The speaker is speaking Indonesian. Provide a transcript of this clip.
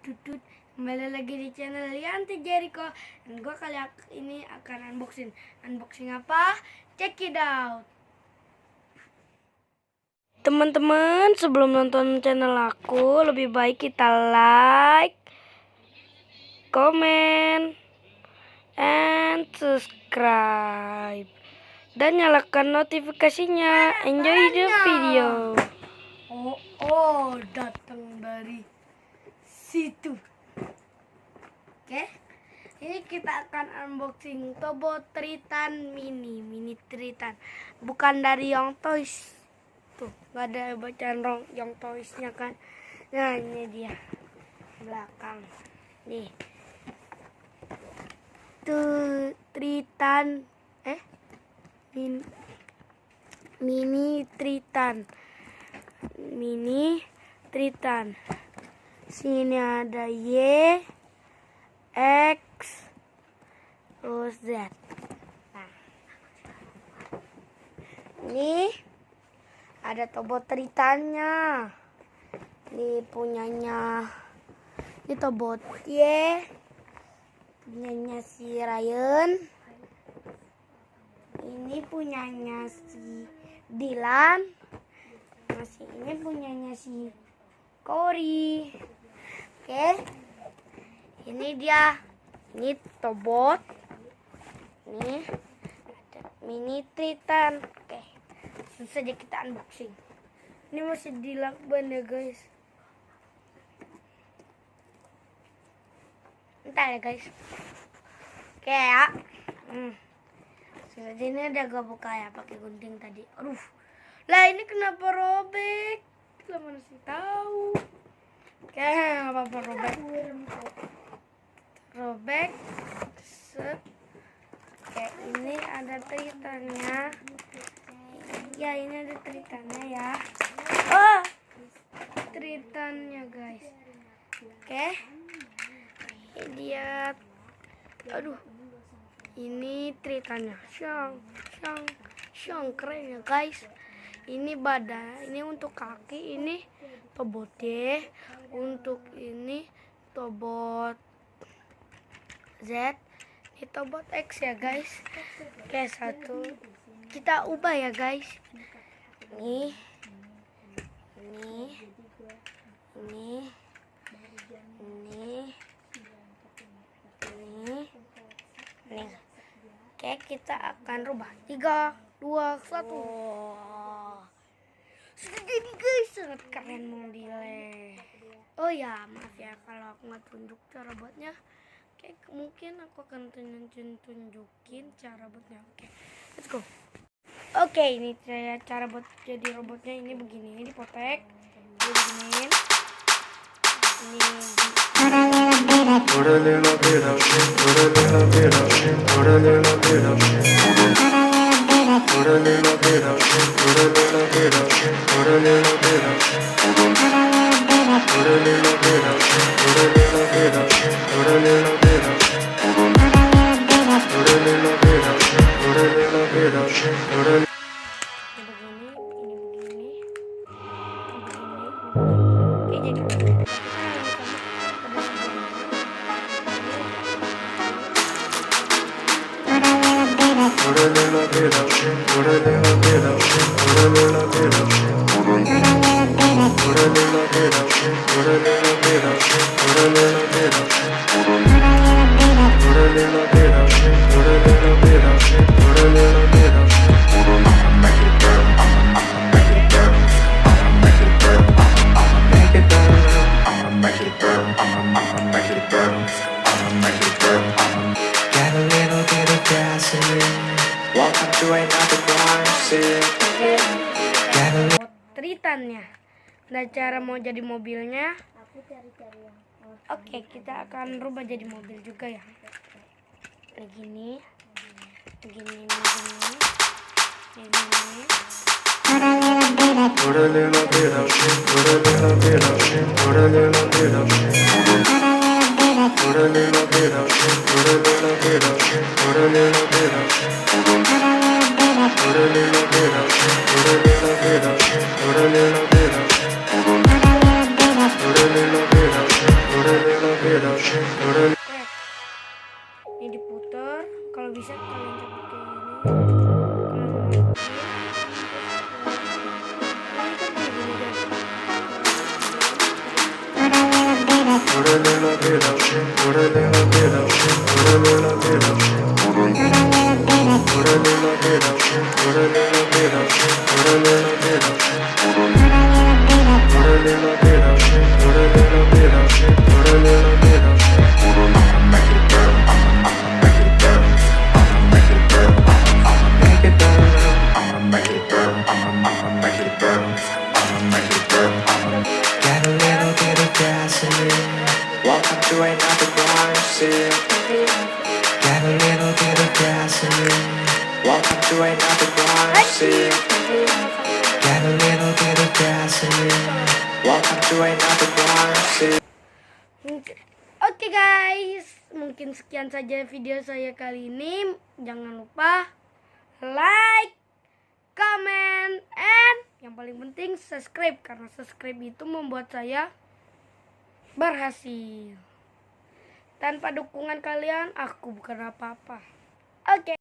Tutut. Kembali lagi di channel Yanti Jericho. Dan gue kali ini akan unboxing apa? Check it out. Teman-teman, sebelum nonton channel aku, lebih baik kita like, comment, and subscribe, dan nyalakan notifikasinya. Enjoy the video. Oh, datang dari situ. Oke, ini kita akan unboxing Tobo Tritan mini Tritan, bukan dari Young Toys. Tuh, gak ada bacaan Young Toysnya kan. Nah, ini dia belakang nih. Tuh, Tritan mini Tritan. Sini ada Y, X, terus Z. Nah, ini ada Tobo Tritannya. Ini punyanya, ini Tobo Y, punyanya si Ryan. Ini punyanya si Dylan. Masih ini punyanya si Corey. Oke. Ini dia. Ini Tobot. Ini ada mini Tritan. Oke. Langsung saja kita unboxing. Ini masih dilakban ya guys. Bentar ya guys. Oke ya. Jadi ini udah gue buka ya pakai gunting tadi. Aduh. Lah ini kenapa robek? Lah mana sih tahu. Oke, apa robek. Set. Oke, ini ada tritannya. Ya, ini ada tritannya ya. Oh, tritannya guys. Oke. Ini dia. Aduh. Ini tritannya. Syang keren ya guys. Ini badan, ini untuk kaki, ini Tobot Y, untuk ini Tobot Z, ini Tobot X ya guys. Oke, satu kita ubah ya guys. Nih. Oke, kita akan rubah 3, 2, 1. Sudah jadi guys, sangat keren mobilnya. Oh ya, maaf ya kalau aku nggak tunjuk cara buatnya. Oke, mungkin aku akan tunjukin cara buatnya. Oke, let's go. Oke, ini cara buat jadi robotnya. Ini begini, ini dipotek, beginiin. Ini Tritannya. Nah, cara mau jadi mobilnya. Oke, kita akan rubah jadi mobil juga ya. Begini. Put a little bit of shit, put a little bit of shit, put a little bit of shit, put a little bit of shit, put a little bit of shit, put a little bit of shit, put a little bit of shit, put a little bit of shit, put a little bit of shit, put a I'ma make it burn, I'ma make it burn, I'ma make it burn, I'ma make it burn, I'ma make it burn, I'ma make it burn, I'ma make it burn, Get a little bit of gasoline. Welcome to another crime scene. Get a little bit of gasoline. Welcome to another crime scene. Get a little bit of gasoline. Welcome to another crime scene. Oke guys, mungkin sekian saja video saya kali ini. Jangan lupa like, comment, and yang paling penting subscribe, karena subscribe itu membuat saya berhasil. Tanpa dukungan kalian, aku bukan apa-apa. Oke.